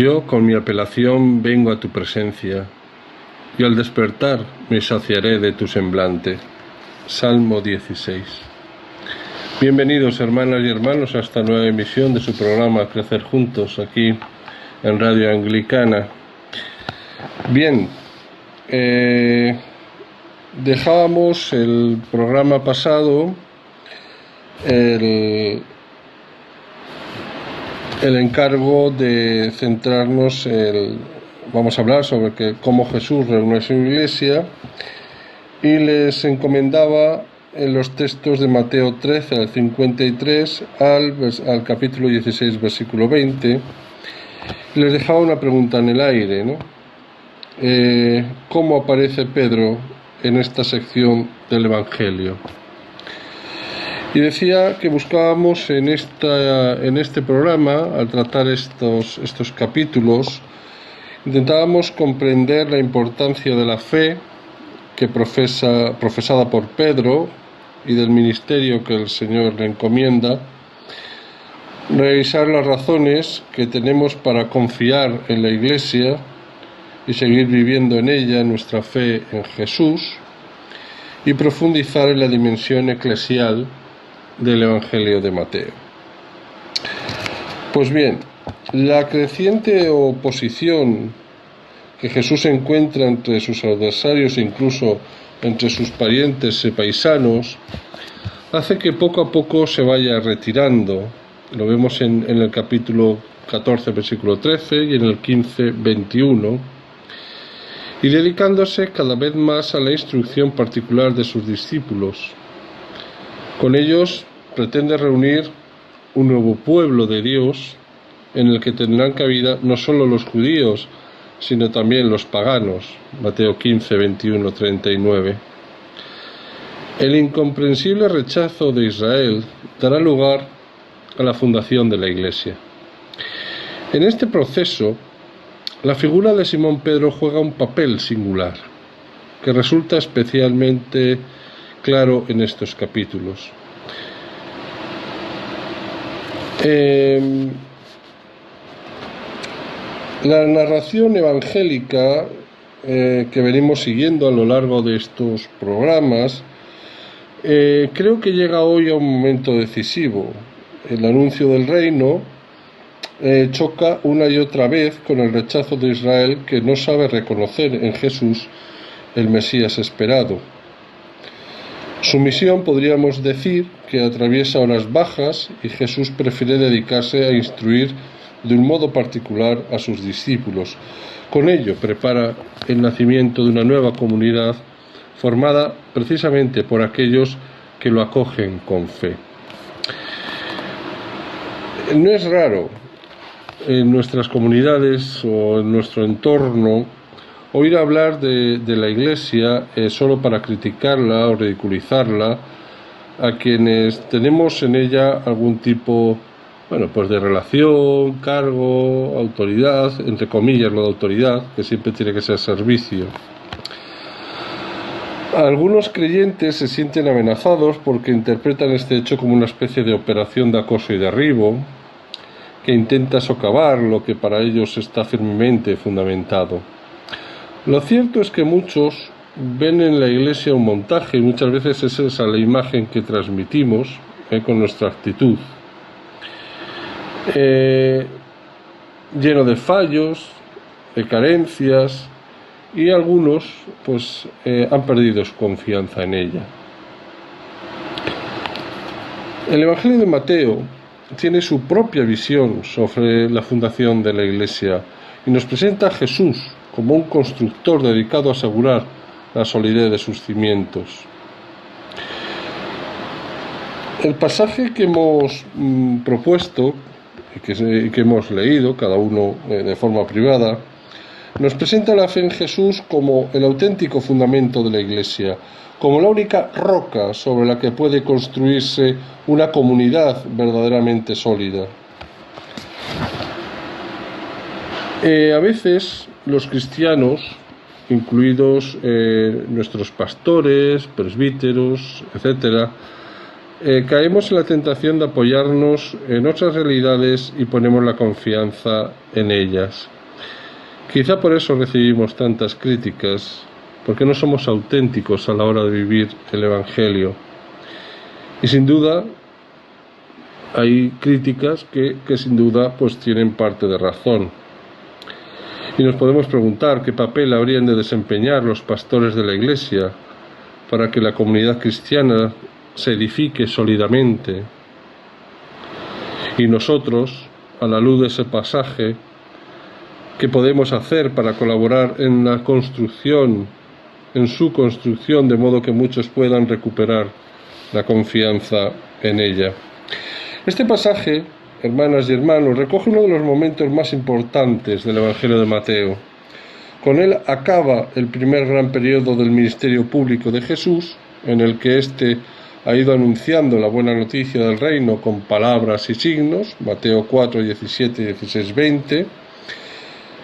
Yo con mi apelación vengo a tu presencia, y al despertar me saciaré de tu semblante. Salmo 16. Bienvenidos hermanas y hermanos a esta nueva emisión de su programa Crecer Juntos, aquí en Radio Anglicana. Bien, dejábamos el programa pasado el encargo de centrarnos vamos a hablar sobre cómo Jesús reúne su iglesia, y les encomendaba en los textos de Mateo 13 al 53 al capítulo 16 versículo 20, y les dejaba una pregunta en el aire, ¿no? ¿Cómo aparece Pedro en esta sección del Evangelio? Y decía que buscábamos en este programa, al tratar estos capítulos, intentábamos comprender la importancia de la fe profesada por Pedro y del ministerio que el Señor le encomienda, revisar las razones que tenemos para confiar en la Iglesia y seguir viviendo en ella nuestra fe en Jesús, y profundizar en la dimensión eclesial del Evangelio de Mateo. Pues bien, la creciente oposición que Jesús encuentra entre sus adversarios e incluso entre sus parientes y paisanos hace que poco a poco se vaya retirando. Lo vemos en el capítulo 14, versículo 13 y en el 15, 21, y dedicándose cada vez más a la instrucción particular de sus discípulos. Con ellos pretende reunir un nuevo pueblo de Dios en el que tendrán cabida no solo los judíos, sino también los paganos. Mateo 15, 21, 39. El incomprensible rechazo de Israel dará lugar a la fundación de la Iglesia. En este proceso, la figura de Simón Pedro juega un papel singular, que resulta especialmente claro en estos capítulos. La narración evangélica que venimos siguiendo a lo largo de estos programas creo que llega hoy a un momento decisivo. El anuncio del reino choca una y otra vez con el rechazo de Israel, que no sabe reconocer en Jesús el Mesías esperado. Su misión, podríamos decir, que atraviesa horas bajas, y Jesús prefiere dedicarse a instruir de un modo particular a sus discípulos. Con ello prepara el nacimiento de una nueva comunidad formada precisamente por aquellos que lo acogen con fe. No es raro en nuestras comunidades o en nuestro entorno oír hablar de la Iglesia solo para criticarla o ridiculizarla a quienes tenemos en ella algún tipo de relación, cargo, autoridad, entre comillas lo de autoridad, que siempre tiene que ser servicio. Algunos creyentes se sienten amenazados porque interpretan este hecho como una especie de operación de acoso y derribo que intenta socavar lo que para ellos está firmemente fundamentado. Lo cierto es que muchos ven en la Iglesia un montaje, y muchas veces es esa la imagen que transmitimos con nuestra actitud. Lleno de fallos, de carencias, y algunos han perdido su confianza en ella. El Evangelio de Mateo tiene su propia visión sobre la fundación de la Iglesia y nos presenta a Jesús como un constructor dedicado a asegurar la solidez de sus cimientos. El pasaje que hemos propuesto y que hemos leído, cada uno de forma privada, nos presenta la fe en Jesús como el auténtico fundamento de la Iglesia, como la única roca sobre la que puede construirse una comunidad verdaderamente sólida. A veces los cristianos, incluidos nuestros pastores, presbíteros, etc., caemos en la tentación de apoyarnos en otras realidades y ponemos la confianza en ellas. Quizá por eso recibimos tantas críticas, porque no somos auténticos a la hora de vivir el Evangelio. Y sin duda hay críticas que sin duda pues tienen parte de razón. Y nos podemos preguntar qué papel habrían de desempeñar los pastores de la Iglesia para que la comunidad cristiana se edifique sólidamente. Y nosotros, a la luz de ese pasaje, ¿qué podemos hacer para colaborar en la construcción, en su construcción, de modo que muchos puedan recuperar la confianza en ella? Este pasaje, hermanas y hermanos, recoge uno de los momentos más importantes del Evangelio de Mateo. Con él acaba el primer gran periodo del ministerio público de Jesús, en el que éste ha ido anunciando la buena noticia del reino con palabras y signos, Mateo 4, 17, 16, 20,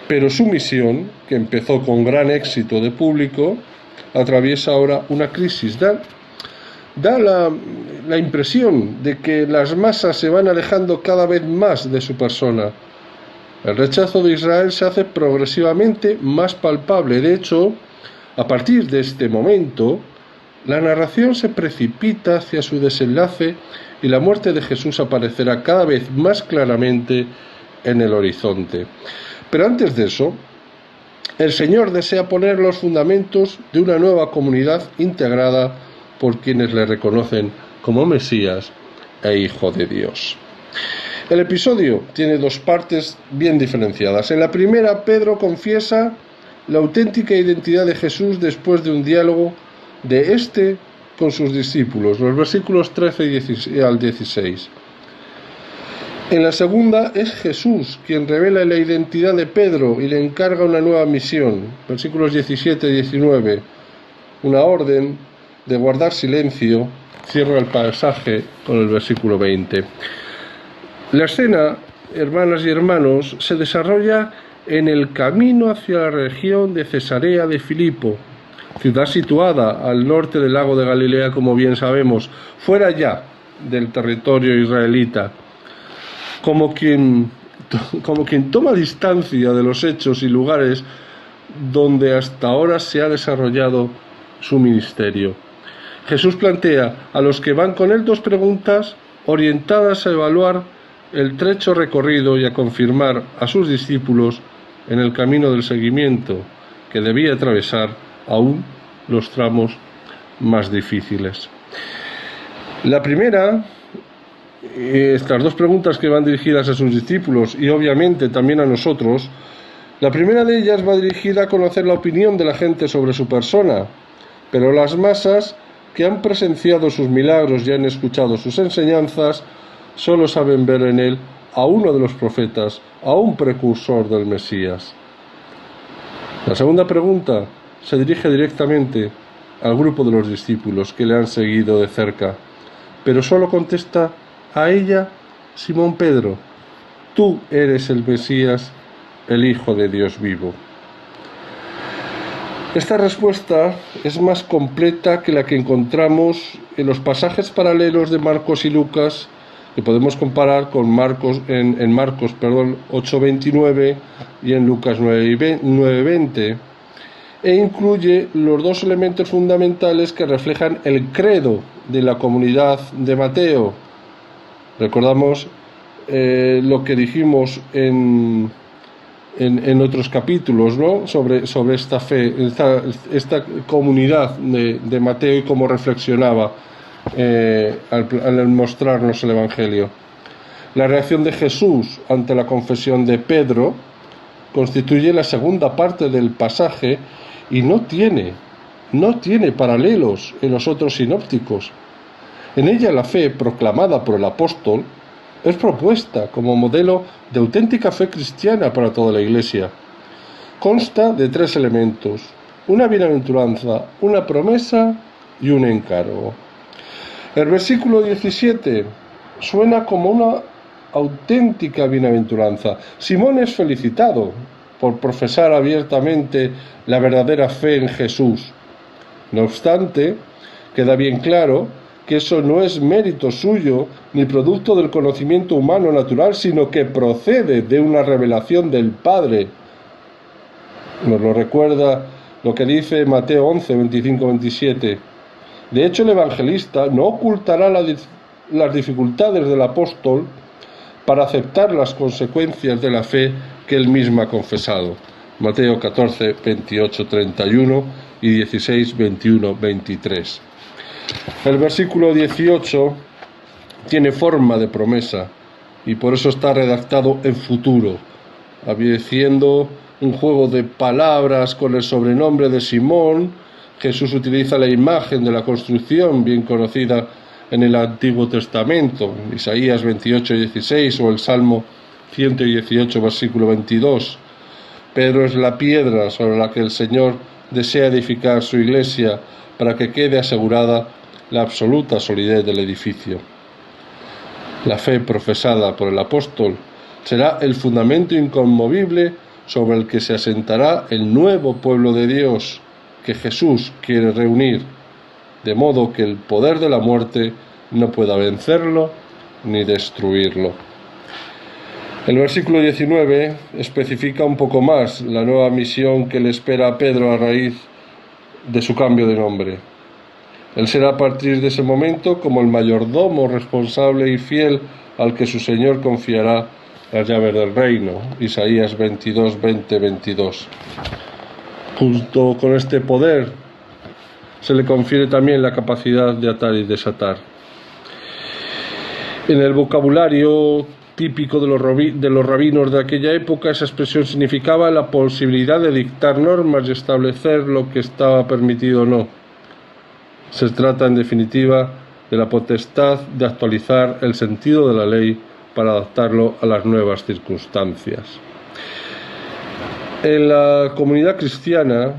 pero su misión, que empezó con gran éxito de público, atraviesa ahora una crisis. Da la impresión de que las masas se van alejando cada vez más de su persona. El rechazo de Israel se hace progresivamente más palpable. De hecho, a partir de este momento, la narración se precipita hacia su desenlace y la muerte de Jesús aparecerá cada vez más claramente en el horizonte. Pero antes de eso, el Señor desea poner los fundamentos de una nueva comunidad integrada por quienes le reconocen como Mesías e Hijo de Dios. El episodio tiene dos partes bien diferenciadas. En la primera, Pedro confiesa la auténtica identidad de Jesús después de un diálogo de éste con sus discípulos, los versículos 13 al 16. En la segunda, es Jesús quien revela la identidad de Pedro y le encarga una nueva misión, versículos 17 y 19, una orden de guardar silencio. Cierra el pasaje con el versículo 20. La escena, hermanas y hermanos, se desarrolla en el camino hacia la región de Cesarea de Filipo, ciudad situada al norte del lago de Galilea, como bien sabemos, fuera ya del territorio israelita, como quien toma distancia de los hechos y lugares donde hasta ahora se ha desarrollado su ministerio. Jesús plantea a los que van con él dos preguntas orientadas a evaluar el trecho recorrido y a confirmar a sus discípulos en el camino del seguimiento que debía atravesar aún los tramos más difíciles. La primera, estas dos preguntas que van dirigidas a sus discípulos y obviamente también a nosotros, la primera de ellas va dirigida a conocer la opinión de la gente sobre su persona, pero las masas que han presenciado sus milagros y han escuchado sus enseñanzas solo saben ver en él a uno de los profetas, a un precursor del Mesías. La segunda pregunta se dirige directamente al grupo de los discípulos que le han seguido de cerca, pero solo contesta a ella Simón Pedro: tú eres el Mesías, el Hijo de Dios vivo. Esta respuesta es más completa que la que encontramos en los pasajes paralelos de Marcos y Lucas, que podemos comparar con Marcos 8:29 y en Lucas 9:20, e incluye los dos elementos fundamentales que reflejan el credo de la comunidad de Mateo. Recordamos lo que dijimos en otros capítulos, ¿no? sobre esta fe, esta comunidad de Mateo y cómo reflexionaba al mostrarnos el Evangelio. La reacción de Jesús ante la confesión de Pedro constituye la segunda parte del pasaje y no tiene paralelos en los otros sinópticos. En ella la fe proclamada por el apóstol es propuesta como modelo de auténtica fe cristiana para toda la Iglesia. Consta de tres elementos: una bienaventuranza, una promesa y un encargo. El versículo 17 suena como una auténtica bienaventuranza. Simón es felicitado por profesar abiertamente la verdadera fe en Jesús. No obstante, queda bien claro que eso no es mérito suyo ni producto del conocimiento humano natural, sino que procede de una revelación del Padre. Nos lo recuerda lo que dice Mateo 11, 25, 27. De hecho, el evangelista no ocultará las dificultades del apóstol para aceptar las consecuencias de la fe que él mismo ha confesado. Mateo 14, 28, 31 y 16, 21, 23. El versículo 18 tiene forma de promesa y por eso está redactado en futuro, haciendo un juego de palabras con el sobrenombre de Simón. Jesús utiliza la imagen de la construcción bien conocida en el Antiguo Testamento, Isaías 28, 16 o el Salmo 118, versículo 22. Pedro es la piedra sobre la que el Señor desea edificar su iglesia para que quede asegurada la absoluta solidez del edificio. La fe profesada por el apóstol será el fundamento inconmovible sobre el que se asentará el nuevo pueblo de Dios que Jesús quiere reunir, de modo que el poder de la muerte no pueda vencerlo ni destruirlo. El versículo 19 especifica un poco más la nueva misión que le espera a Pedro a raíz de su cambio de nombre. Él será a partir de ese momento como el mayordomo responsable y fiel al que su Señor confiará las llaves del reino. Isaías 22, 20, 22. Junto con este poder se le confiere también la capacidad de atar y desatar. En el vocabulario típico de los rabinos de aquella época, esa expresión significaba la posibilidad de dictar normas y establecer lo que estaba permitido o no. Se trata, en definitiva, de la potestad de actualizar el sentido de la ley para adaptarlo a las nuevas circunstancias. En la comunidad cristiana,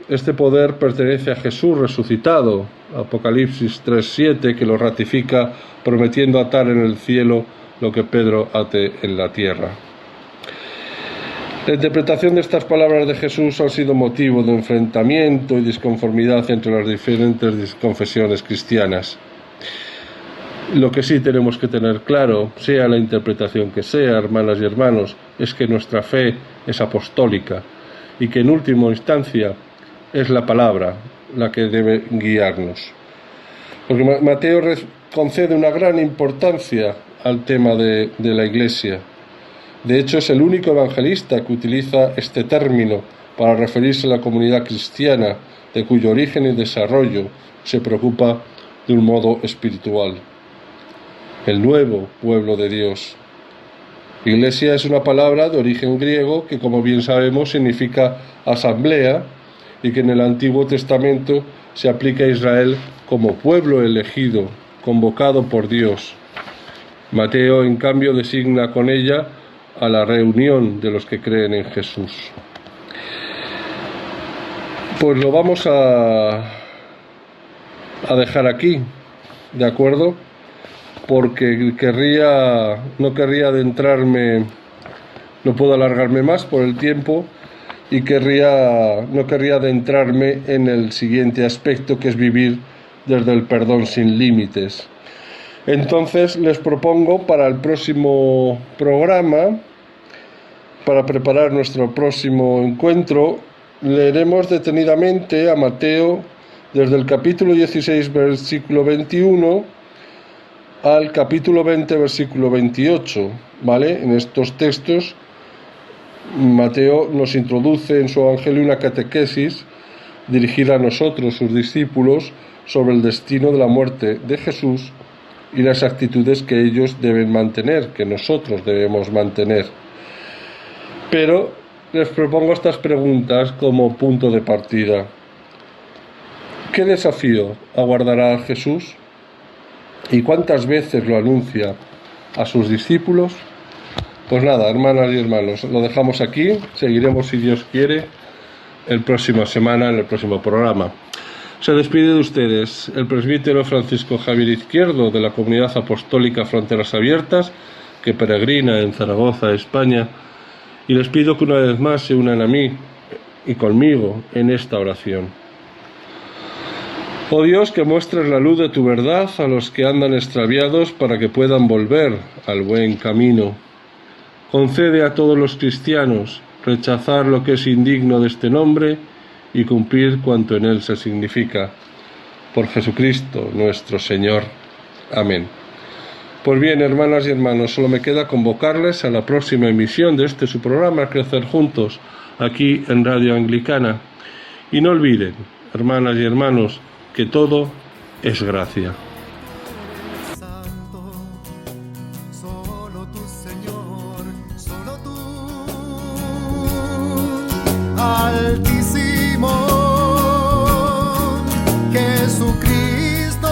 este poder pertenece a Jesús resucitado, Apocalipsis 3:7, que lo ratifica prometiendo atar en el cielo lo que Pedro ate en la tierra. La interpretación de estas palabras de Jesús ha sido motivo de enfrentamiento y disconformidad entre las diferentes confesiones cristianas. Lo que sí tenemos que tener claro, sea la interpretación que sea, hermanas y hermanos, es que nuestra fe es apostólica y que en última instancia es la palabra la que debe guiarnos. Porque Mateo concede una gran importancia al tema de la Iglesia. De hecho, es el único evangelista que utiliza este término para referirse a la comunidad cristiana, de cuyo origen y desarrollo se preocupa de un modo espiritual. El nuevo pueblo de Dios. Iglesia es una palabra de origen griego que, como bien sabemos, significa asamblea y que en el Antiguo Testamento se aplica a Israel como pueblo elegido, convocado por Dios. Mateo, en cambio, designa con ella a la reunión de los que creen en Jesús. Pues lo vamos a dejar aquí, ¿de acuerdo? Porque no querría adentrarme, no puedo alargarme más por el tiempo, y no querría adentrarme en el siguiente aspecto, que es vivir desde el perdón sin límites. Entonces les propongo para el próximo programa, para preparar nuestro próximo encuentro, leeremos detenidamente a Mateo desde el capítulo 16, versículo 21, al capítulo 20, versículo 28, ¿vale? En estos textos, Mateo nos introduce en su evangelio una catequesis dirigida a nosotros, sus discípulos, sobre el destino de la muerte de Jesús y las actitudes que ellos deben mantener, que nosotros debemos mantener. Pero les propongo estas preguntas como punto de partida. ¿Qué desafío aguardará a Jesús? ¿Y cuántas veces lo anuncia a sus discípulos? Pues nada, hermanas y hermanos, lo dejamos aquí. Seguiremos, si Dios quiere, la próxima semana en el próximo programa. Se despide de ustedes el presbítero Francisco Javier Izquierdo, de la Comunidad Apostólica Fronteras Abiertas, que peregrina en Zaragoza, España, y les pido que una vez más se unan a mí y conmigo en esta oración. Oh Dios, que muestres la luz de tu verdad a los que andan extraviados para que puedan volver al buen camino. Concede a todos los cristianos rechazar lo que es indigno de este nombre y cumplir cuanto en él se significa. Por Jesucristo nuestro Señor. Amén. Pues bien, hermanas y hermanos, solo me queda convocarles a la próxima emisión de este su programa Crecer Juntos, aquí en Radio Anglicana. Y no olviden, hermanas y hermanos, que todo es gracia. Santo, solo tú, Señor, solo tú, Altísimo, Jesucristo,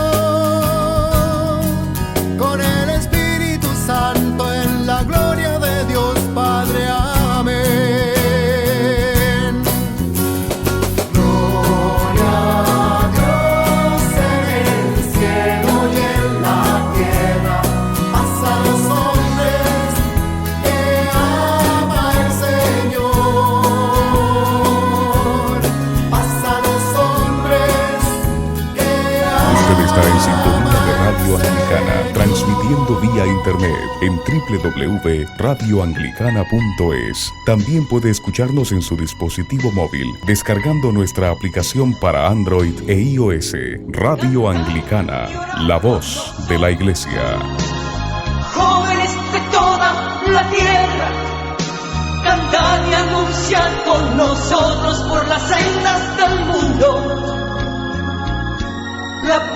con el Espíritu Santo en la gloria de Dios Padre. Amén. En sintonía de Radio Anglicana, transmitiendo vía internet en www.radioanglicana.es. También puede escucharnos en su dispositivo móvil, descargando nuestra aplicación para Android e iOS. Radio Anglicana, la voz de la Iglesia. Jóvenes de toda la tierra, cantad y anunciad con nosotros por las sendas del mundo la